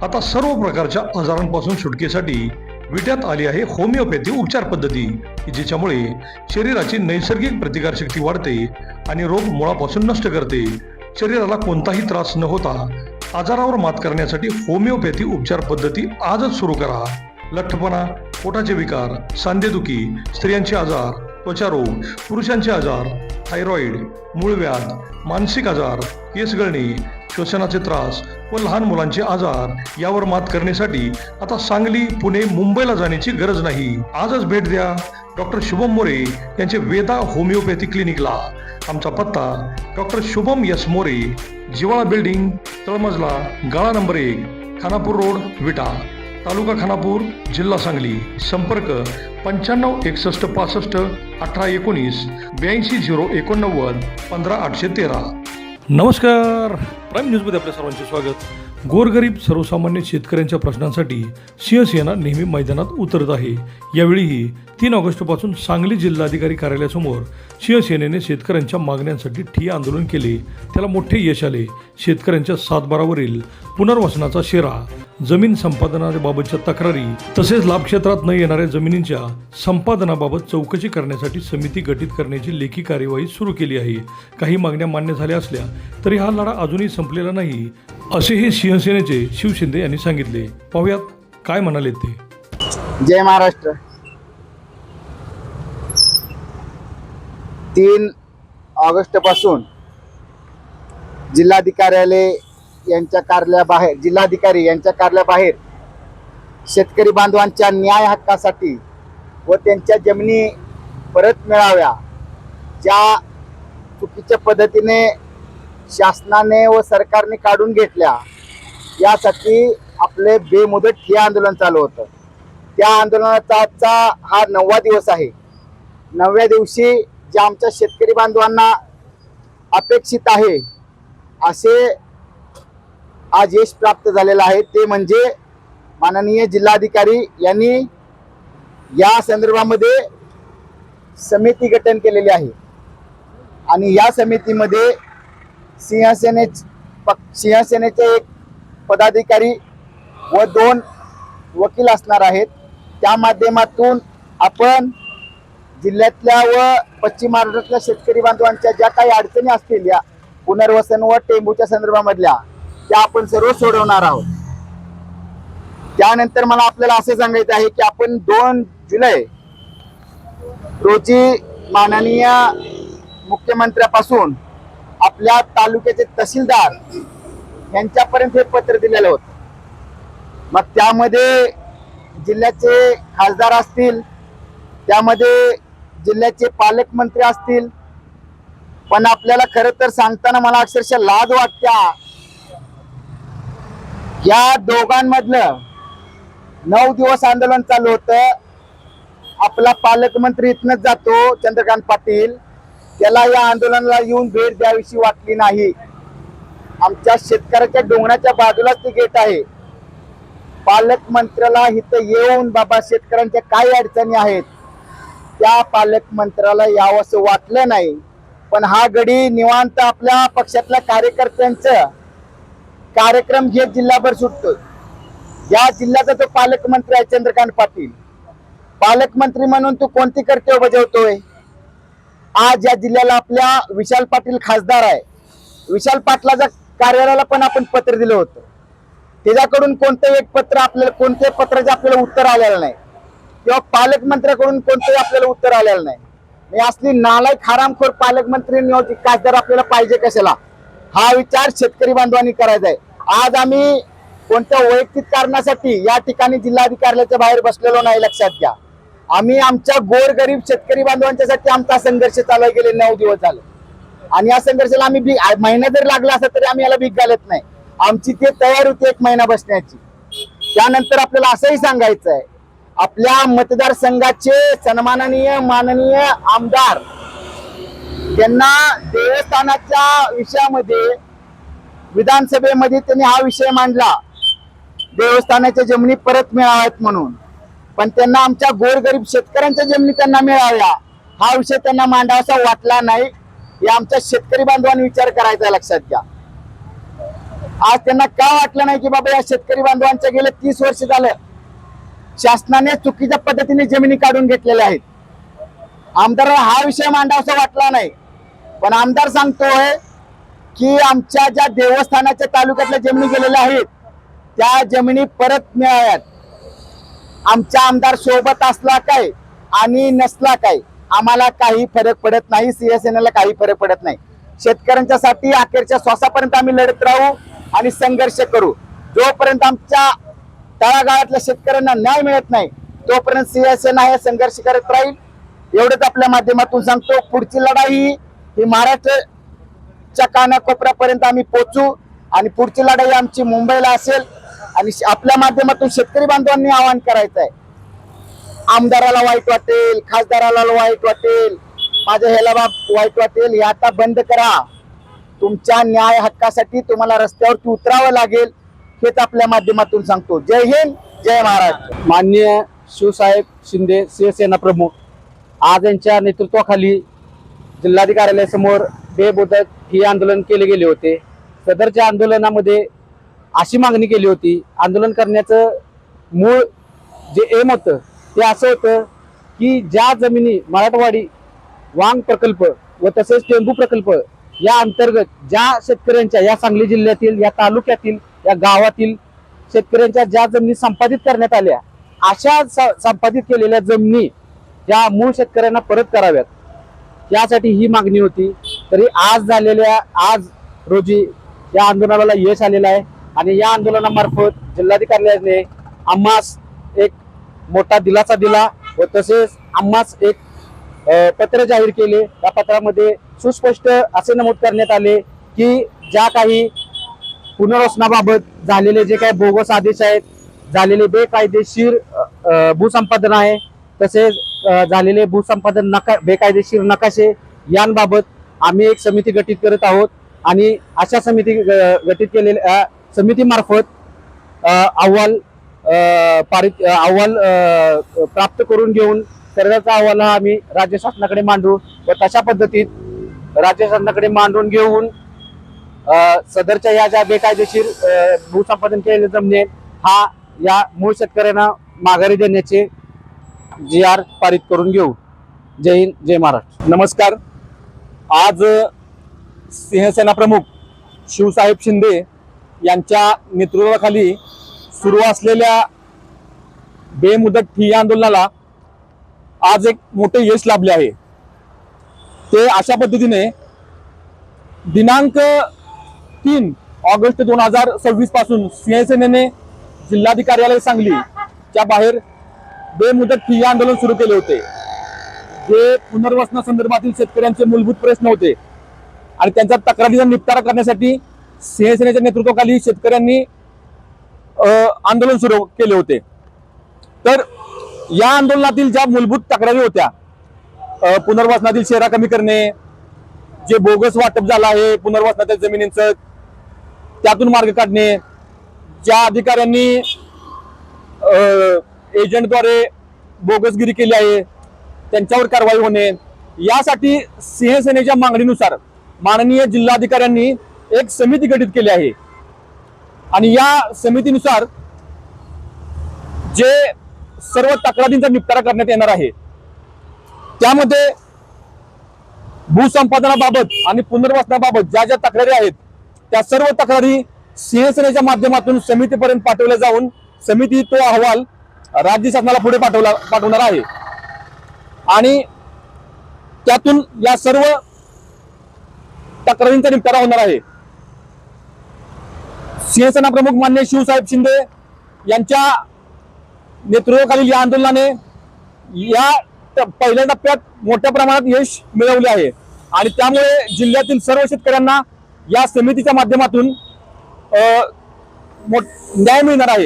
आता सर्व प्रकारच्या आजारांपासून सुटकेसाठी विट्यात आली आहे होमिओपॅथी उपचार पद्धती, जिच्यामुळे शरीराची नैसर्गिक प्रतिकारशक्ती वाढते आणि रोग मुळापासून नष्ट करते. शरीराला कोणताही त्रास न होता आजारावर मात करण्यासाठी होमिओपॅथी उपचार पद्धती आजच सुरू करा. लठ्ठपणा, पोटाचे विकार, सांधेदुखी, स्त्रियांचे आजार, त्वचारोग, पुरुषांचे आजार, थायरॉइड, मूळव्याध, मानसिक आजार, केस गळणे, श्वसनाचे त्रास व लहान मुलांचे आजार यावर मात करण्यासाठी आता सांगली, पुणे, मुंबईला जाण्याची गरज नाही. आजच भेट द्या डॉक्टर शुभम मोरे यांचे वेदा होमिओपॅथी क्लिनिकला. आमचा पत्ता डॉक्टर शुभम एस मोरे, जिवाळा बिल्डिंग, तळमजला, गाळा नंबर 1, खानापूर रोड, विटा, तालुका खानापूर, जिल्हा सांगली. संपर्क 95 61 65 18 19 82 089 15 813. नमस्कार, प्राईम न्यूजमध्ये आपल्या सर्वांचे स्वागत. गोरगरीब सर्वसामान्य शेतकऱ्यांच्या प्रश्नांसाठी शिवसेना नेहमी मैदानात उतरत आहे. यावेळीही 3 ऑगस्टपासून सांगली जिल्हाधिकारी कार्यालयासमोर शिवसेनेने शेतकऱ्यांच्या मागण्यांसाठी ठिय्या आंदोलन केले. त्याला मोठे यश आले. शेतकऱ्यांच्या सातबारावरील पुनर्वसनाचा शेरा, जमीन संपादनाबाबतच्या तक्रारी तसेच लाभक्षेत्रात न येणाऱ्या जमिनींच्या संपादनाबाबत चौकशी करण्यासाठी समिती गठीत करण्याची लेखी कार्यवाही सुरू केली आहे. काही मागण्या मान्य झाल्या असल्या तरी हा लढा अजूनही संपलेला नाही, असेही शिवसेनेचे शिव शिंदे यांनी सांगितले. पाहुयात काय म्हणाले ते. जय महाराष्ट्र. 3 ऑगस्ट पासून जिल्हाधिकारी यांच्या कार्यालयाबाहेर शेतकरी बांधवांच्या न्याय हक्कासाठी व त्यांच्या जमिनी परत मिळाव्या, ज्या चुकीच्या पद्धतीने शासनाने व सरकारने काढून घेतल्या, यासाठी आपले बेमुदत ठिय्या आंदोलन चालू होतं. त्या आंदोलनाचा आजचा हा 9वा दिवस आहे. 9व्या दिवशी जे आमच्या शेतकरी बांधवांना अपेक्षित आहे असे आज यश प्राप्त झालेलं आहे. ते म्हणजे माननीय जिल्हाधिकारी यांनी या संदर्भामध्ये समिती गठन केलेली आहे आणि या समितीमध्ये शिवसेनेचे 1 पदाधिकारी व 2 वकील असणार आहेत. त्या माध्यमातून आपण जिल्ह्यातल्या व पश्चिम महाराष्ट्रातल्या शेतकरी बांधवांच्या ज्या काही अडचणी असतील या पुनर्वसन व टेंबूच्या संदर्भामधल्या, त्या आपण सर्व सोडवणार आहोत. त्यानंतर मला आपल्याला असे सांगायचं आहे की आपण 2 जुलै रोजी माननीय मुख्यमंत्र्यापासून आपल्या तालुक्याचे तहसीलदार यांच्यापर्यंत हे पत्र दिलेलं होतं. मग त्यामध्ये जिल्ह्याचे खासदार असतील, त्यामध्ये जिल्ह्याचे पालकमंत्री असतील, पण आपल्याला खरं तर सांगताना मला अक्षरशः लाज वाटत्या. या दोघांमधलं 9 दिवस आंदोलन चालू होतं. आपला पालकमंत्री इथनच जातो, चंद्रकांत पाटील, त्याला या आंदोलनाला येऊन भेट द्यावीशी वाटली नाही. आमच्या शेतकऱ्याच्या डोंगराच्या बाजूलाच ती गेट आहे. पालकमंत्र्याला इथं येऊन बाबा शेतकऱ्यांच्या काय अडचणी आहेत त्या पालकमंत्र्याला यावंसं वाटलं नाही. पण हा गडी निवांत आपल्या पक्षातल्या कार्यकर्त्यांचं कार्यक्रम घेत जिल्हाभर सुटतो. या जिल्ह्याचा तो पालकमंत्री आहे चंद्रकांत पाटील. पालकमंत्री म्हणून तो कोणती कर्तव्य बजावतोय? आज या जिल्ह्याला आपल्या विशाल पाटील खासदार आहे. विशाल पाटलाच्या कार्यालयाला पण आपण पत्र दिलं होतं. त्याच्याकडून कोणतं कोणत्याही पत्राचे आपल्याला उत्तर आलेलं नाही किंवा पालकमंत्र्याकडून कोणतंही आपल्याला उत्तर आलेलं नाही. मी असली नालायक हरामखोर पालकमंत्री नियोजित खासदार आपल्याला पाहिजे कशाला, हा विचार शेतकरी बांधवांनी करायचा आहे. आज आम्ही कोणत्या वैयक्तिक कारणासाठी या ठिकाणी जिल्हाधिकाऱ्याच्या बाहेर बसलेलो नाही, लक्षात घ्या. आम्ही आमच्या गोरगरीब शेतकरी बांधवांच्यासाठी आमचा संघर्ष चालू आहे. गेले 9 दिवस झाले आणि या संघर्षाला आम्ही महिना जरी लागला असता तरी आम्ही याला भीक घालत नाही. आमची ते तयार होती 1 महिना बसण्याची. त्यानंतर आपल्याला असंही सांगायचं आहे, आपल्या मतदारसंघाचे सन्माननीय माननीय आमदार त्यांना देवस्थानाच्या विषयामध्ये विधानसभेमध्ये त्यांनी हा विषय मांडला, देवस्थानाच्या जमिनी परत मिळाव्यात म्हणून. पण त्यांना आमच्या गोरगरीब शेतकऱ्यांच्या जमिनी त्यांना मिळाव्या हा विषय त्यांना मांडावासा वाटला नाही. हे आमच्या शेतकरी बांधवांनी विचार करायचा, लक्षात घ्या. आज त्यांना का वाटलं नाही की बाबा या शेतकरी बांधवांच्या गेले 30 वर्ष झालं शासनाने चुकीच्या पद्धतीने जमिनी काढून घेतलेल्या आहेत. आमदाराला हा विषय मांडावासा वाटला नाही, पण आमदार सांगतोय की आमच्या ज्या देवस्थानाच्या तालुक्यातल्या जमिनी गेलेल्या आहेत त्या जमिनी परत मिळाव्यात. आमचा आमदार सोबत असला काय आणि नसला काय आम्हाला काही फरक पडत नाही, शिवसेनेला काही फरक पडत नाही. शेतकऱ्यांच्या साठी अखेरच्या श्वासापर्यंत आम्ही लढत राहू आणि संघर्ष करू. जोपर्यंत आमच्या तळागाळातल्या शेतकऱ्यांना न्याय मिळत नाही तोपर्यंत शिवसेना हे संघर्ष करत राहील. एवढंच आपल्या माध्यमातून सांगतो. पुढची लढाई ही महाराष्ट्राच्या कानाकोपऱ्यापर्यंत आम्ही पोहोचू आणि पुढची लढाई आमची मुंबईला असेल. आणि आपल्या माध्यमातून शेतकरी बांधवांनी आवाहन करायचं आहे, आमदाराला वाईट वाटेल, खासदाराला वाईट वाटेल, माझ्या ह्याला वाईट वाटेल, हे आता बंद करा. तुमच्या न्याय हक्कासाठी तुम्हाला रस्त्यावरती उतरावं लागेल, हेच आपल्या माध्यमातून सांगतो. जय हिंद, जय महाराष्ट्र. माननीय शिवसाहेब शिंदे शिवसेना प्रमुख आज यांच्या नेतृत्वाखाली जिल्हाधिकाऱ्यासमोर बेमुदत ठिय्या आंदोलन केले गेले होते. सदरच्या आंदोलनामध्ये अशी मागणी केली होती, आंदोलन करण्याचं मूळ जे एम होतं ते असं होतं की ज्या जमिनी मराठवाडी वांग प्रकल्प व तसेच टेंबू प्रकल्प या अंतर्गत ज्या शेतकऱ्यांच्या या सांगली जिल्ह्यातील या तालुक्यातील या गावातील शेतकऱ्यांच्या ज्या जमिनी संपादित करण्यात आल्या अशा संपादित केलेल्या जमिनी या मूळ शेतकऱ्यांना परत कराव्यात, यासाठी ही मागणी होती. तरी आज रोजी या आंदोलनाला यश आलेलं आहे आणि या आंदोलनामार्फत जिल्हाधिकाऱ्याने आम्हास एक मोठा दिलासा दिला व तसेच आम्हास एक पत्र जाहीर केले. या पत्रामध्ये सुस्पष्ट असे नमूद करण्यात आले की ज्या काही पुनर्वसनाबाबत झालेले जे काही बोगस आदेश आहेत, झालेले बेकायदेशीर भूसंपादन आहे, तसेच झालेले भूसंपादन बेकायदेशीर नकाशे यांबाबत आम्ही एक समिती गठीत करत आहोत आणि अशा समिती गठीत केलेल्या समितीमार्फत अहवाल प्राप्त करून घेऊन सर्वांचा अहवाल हा आम्ही राज्य शासनाकडे मांडू व तशा पद्धतीत राज्य शासनाकडे मांडून घेऊन सदरच्या या ज्या बेकायदेशीर भूसंपादन केलेले जमिनी हा या मूळ शेतकऱ्यांना माघारी देण्याचे GR पारित करून घेऊ. जय हिंद, जय महाराष्ट्र. नमस्कार. आज शिवसेना प्रमुख शिवसाहेब शिंदे यांच्या नेतृत्वाखाली सुरू असलेल्या बेमुदत ठिय्या आंदोलनाला आज एक मोठे यश लाभले आहे. ते अशा पद्धतीने दिनांक 3 ऑगस्ट 2026 पासून शिवसेनेने जिल्हाधिकारी सांगलीच्या बाहेर बेमुदत ठिय्या आंदोलन सुरू केले होते. जे पुनर्वसनासंदर्भातील शेतकऱ्यांचे मूलभूत प्रश्न होते आणि त्यांच्या तक्रारीचा निपटारा करण्यासाठी शिवसेनेच्या नेतृत्वाखाली शेतकऱ्यांनी आंदोलन सुरू केले होते. तर या आंदोलनातील ज्या मूलभूत तक्रारी होत्या, पुनर्वसनातील शेरा कमी करणे, जे बोगस वाटप झालं आहे पुनर्वसनाच्या जमिनींचं त्यातून मार्ग काढणे, ज्या अधिकाऱ्यांनी एजंटद्वारे बोगसगिरी केली आहे त्यांच्यावर कारवाई होणे, यासाठी शिवसेनेच्या मागणीनुसार माननीय जिल्हाधिकाऱ्यांनी एक समिती गठीत केली आहे आणि या समितीनुसार जे सर्व तक्रारींचा निपटारा करण्यात येणार आहे. त्यामध्ये भूसंपादनाबाबत आणि पुनर्वसनाबाबत ज्या ज्या तक्रारी आहेत त्या सर्व तक्रारी शिवसेनेच्या माध्यमातून समितीपर्यंत पाठवल्या जाऊन समिती तो अहवाल राज्य शासनाला पुढे पाठवणार आहे आणि त्यातून या सर्व तक्रारींचा निपटारा होणार आहे. शिवसेना प्रमुख माननीय शिवसाहेब शिंदे यांच्या नेतृत्वाखालील या आंदोलनाने या पहिल्या टप्प्यात मोठ्या प्रमाणात यश मिळवले आहे आणि त्यामुळे जिल्ह्यातील सर्व शेतकऱ्यांना या समितीच्या माध्यमातून न्याय मिळणार आहे.